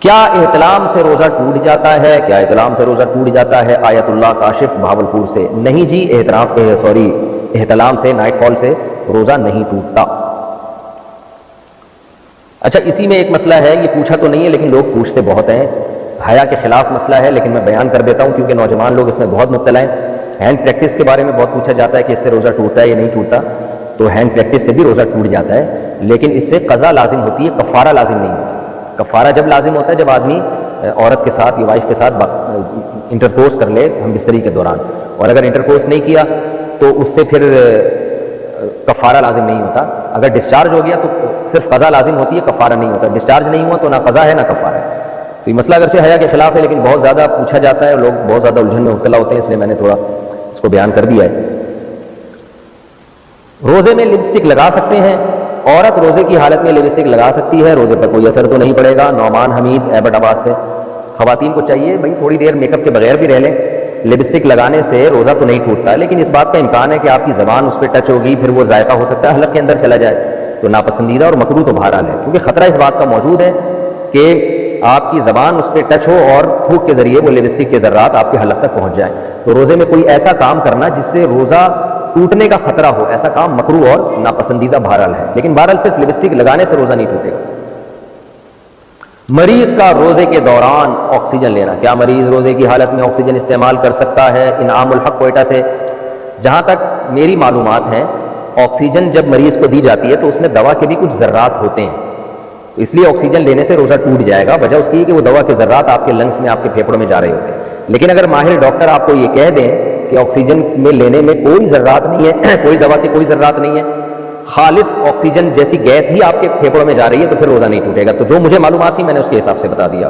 کیا احتلام سے روزہ ٹوٹ جاتا ہے؟ کیا احتلام سے روزہ ٹوٹ جاتا ہے؟ آیت اللہ کاشف بھاولپور سے۔ نہیں جی، احتلام سے، نائٹ فال سے روزہ نہیں ٹوٹتا۔ اچھا، اسی میں ایک مسئلہ ہے، یہ پوچھا تو نہیں ہے لیکن لوگ پوچھتے بہت ہیں، حیا کے خلاف مسئلہ ہے لیکن میں بیان کر دیتا ہوں کیونکہ نوجوان لوگ اس میں بہت مبتلا ہیں۔ ہینڈ پریکٹس کے بارے میں بہت پوچھا جاتا ہے کہ اس سے روزہ ٹوٹتا ہے یا نہیں ٹوٹتا، تو ہینڈ پریکٹس سے بھی روزہ ٹوٹ جاتا ہے لیکن اس سے قضا لازم ہوتی ہے، کفارہ لازم نہیں ہوتا۔ کفارہ جب لازم ہوتا ہے جب آدمی عورت کے ساتھ یا وائف کے ساتھ انٹرکورس کر لے ہم بستری کے دوران، اور اگر انٹرکورس نہیں کیا تو اس سے پھر کفارہ لازم نہیں ہوتا۔ اگر ڈسچارج ہو گیا تو صرف قضا لازم ہوتی ہے، کفارہ نہیں ہوتا۔ ڈسچارج نہیں ہوا تو نہ قضا ہے نہ کفارہ ہے۔ تو یہ مسئلہ اگرچہ حیا کے خلاف ہے لیکن بہت زیادہ پوچھا جاتا ہے، لوگ بہت زیادہ الجھن میں مبتلا ہوتے ہیں، اس لیے میں نے تھوڑا اس کو بیان کر دیا ہے۔ روزے میں لپسٹک لگا سکتے ہیں؟ عورت روزے کی حالت میں لپسٹک لگا سکتی ہے، روزے پر کوئی اثر تو نہیں پڑے گا۔ نعمان حمید ایبٹ آباد سے۔ خواتین کو چاہیے بھائی تھوڑی دیر میک اپ کے بغیر بھی رہ لیں، لپسٹک لگانے سے روزہ تو نہیں ٹوٹتا ہے لیکن اس بات کا امکان ہے کہ آپ کی زبان اس پہ ٹچ ہوگی، پھر وہ ذائقہ ہو سکتا ہے حلق کے اندر چلا جائے، تو ناپسندیدہ اور مکروہ تو بہرحال ہے، کیونکہ خطرہ اس بات کا موجود ہے کہ آپ کی زبان اس پہ ٹچ ہو اور تھوک کے ذریعے وہ لپسٹک کے ذرات آپ کے حلق تک پہنچ جائیں۔ تو روزے میں کوئی ایسا کام کرنا جس سے روزہ ٹوٹنے کا خطرہ ہو، ایسا کام مکروہ اور ناپسندیدہ بہرحال ہے، لیکن بہرحال صرف لپسٹک لگانے سے روزہ نہیں ٹوٹے گا۔ مریض کا روزے کے دوران آکسیجن لینا، کیا مریض روزے کی حالت میں آکسیجن استعمال کر سکتا ہے؟ انعام الحق کوئٹہ سے۔ جہاں تک میری معلومات ہیں آکسیجن جب مریض کو دی جاتی ہے تو اس میں دوا کے بھی کچھ ذرات ہوتے ہیں، تو اس لیے آکسیجن لینے سے روزہ ٹوٹ جائے گا، وجہ اس کی ہے کہ وہ دوا کے ذرات آپ کے لنگس میں، آپ کے پھیپھڑوں میں جا رہے ہوتے ہیں۔ لیکن اگر ماہر ڈاکٹر آپ کو یہ کہہ دیں کہ آکسیجن میں لینے میں کوئی ذرات نہیں ہے، کوئی دوا کی کوئی ذرات نہیں ہے، خالص آکسیجن جیسی گیس ہی آپ کے پھیپھڑوں میں جا رہی ہے، تو پھر روزہ نہیں ٹوٹے گا۔ تو جو مجھے معلومات تھی میں نے اس کے حساب سے بتا دیا۔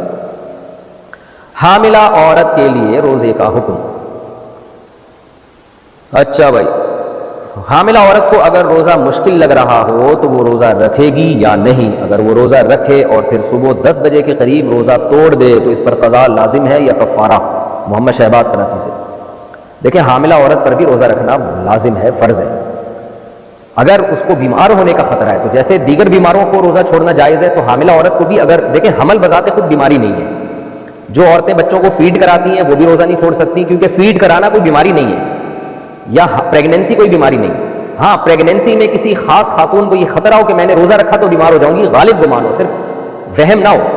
حاملہ عورت کے لیے روزے کا حکم۔ اچھا بھائی، حاملہ عورت کو اگر روزہ مشکل لگ رہا ہو تو وہ روزہ رکھے گی یا نہیں؟ اگر وہ روزہ رکھے اور پھر صبح 10 بجے کے قریب روزہ توڑ دے تو اس پر قضا لازم ہے یا کفارہ؟ محمد شہباز کراچی سے۔ دیکھیں، حاملہ عورت پر بھی روزہ رکھنا لازم ہے، فرض ہے۔ اگر اس کو بیمار ہونے کا خطرہ ہے تو جیسے دیگر بیماروں کو روزہ چھوڑنا جائز ہے، تو حاملہ عورت کو بھی، اگر دیکھیں حمل بذات خود بیماری نہیں ہے، جو عورتیں بچوں کو فیڈ کراتی ہیں وہ بھی روزہ نہیں چھوڑ سکتی کیونکہ فیڈ کرانا کوئی بیماری نہیں ہے، یا پریگنینسی کوئی بیماری نہیں۔ ہاں، پریگنینسی میں کسی خاص خاتون کو یہ خطرہ ہو کہ میں نے روزہ رکھا تو بیمار ہو جاؤں گی، غالب گمان ہو، صرف وہم نہ ہو،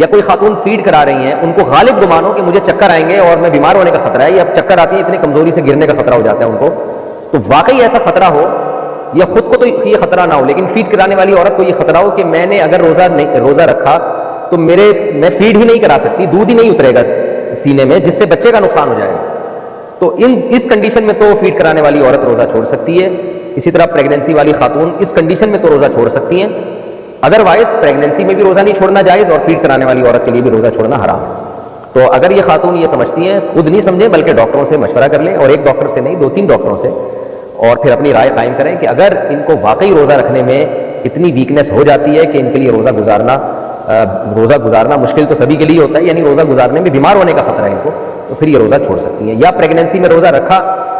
یا کوئی خاتون فیڈ کرا رہی ہیں ان کو غالب گمان ہو کہ مجھے چکر آئیں گے اور میں بیمار ہونے کا خطرہ ہے، یا چکر آتی ہے اتنی کمزوری سے گرنے کا خطرہ ہو جاتا ہے ان کو، تو واقعی ایسا خطرہ ہو، یا خود کو تو یہ خطرہ نہ ہو لیکن فیڈ کرانے والی عورت کو یہ خطرہ ہو کہ میں نے اگر روزہ رکھا تو میں فیڈ ہی نہیں کرا سکتی، دودھ ہی نہیں اترے گا سینے میں، جس سے بچے کا نقصان ہو جائے گا، تو اس کنڈیشن میں تو فیڈ کرانے والی عورت روزہ چھوڑ سکتی ہے۔ اسی طرح پریگنینسی والی خاتون اس کنڈیشن میں تو روزہ چھوڑ سکتی ہیں، ادروائز پریگنینسی میں بھی روزہ نہیں چھوڑنا جائز اور فیڈ کرانے والی عورت کے لیے بھی روزہ چھوڑنا حرام ہے۔ تو اگر یہ خاتون یہ سمجھتی ہیں، خود نہیں سمجھیں بلکہ ڈاکٹروں سے مشورہ کر لیں، اور ایک ڈاکٹر سے نہیں 2-3 ڈاکٹروں سے، اور پھر اپنی رائے قائم کریں کہ اگر ان کو واقعی روزہ رکھنے میں اتنی ویکنیس ہو جاتی ہے کہ ان کے لیے روزہ گزارنا مشکل تو سبھی کے لیے ہوتا ہے، یعنی روزہ گزارنے میں بیمار ہونے کا خطرہ ہے ان کو، تو پھر یہ روزہ چھوڑ سکتی ہیں۔ یا پریگنینسی میں روزہ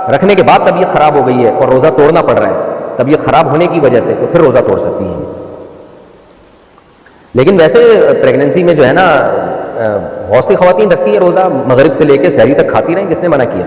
رکھنے کے بعد طبیعت خراب ہو گئی ہے اور روزہ توڑنا پڑ رہا ہے طبیعت خراب ہونے کی وجہ سے، تو پھر روزہ توڑ سکتی ہیں۔ لیکن ویسے پریگنینسی میں جو ہے نا، بہت سی خواتین رکھتی ہیں روزہ، مغرب سے لے کے سحری تک کھاتی رہیں، کس نے منع کیا؟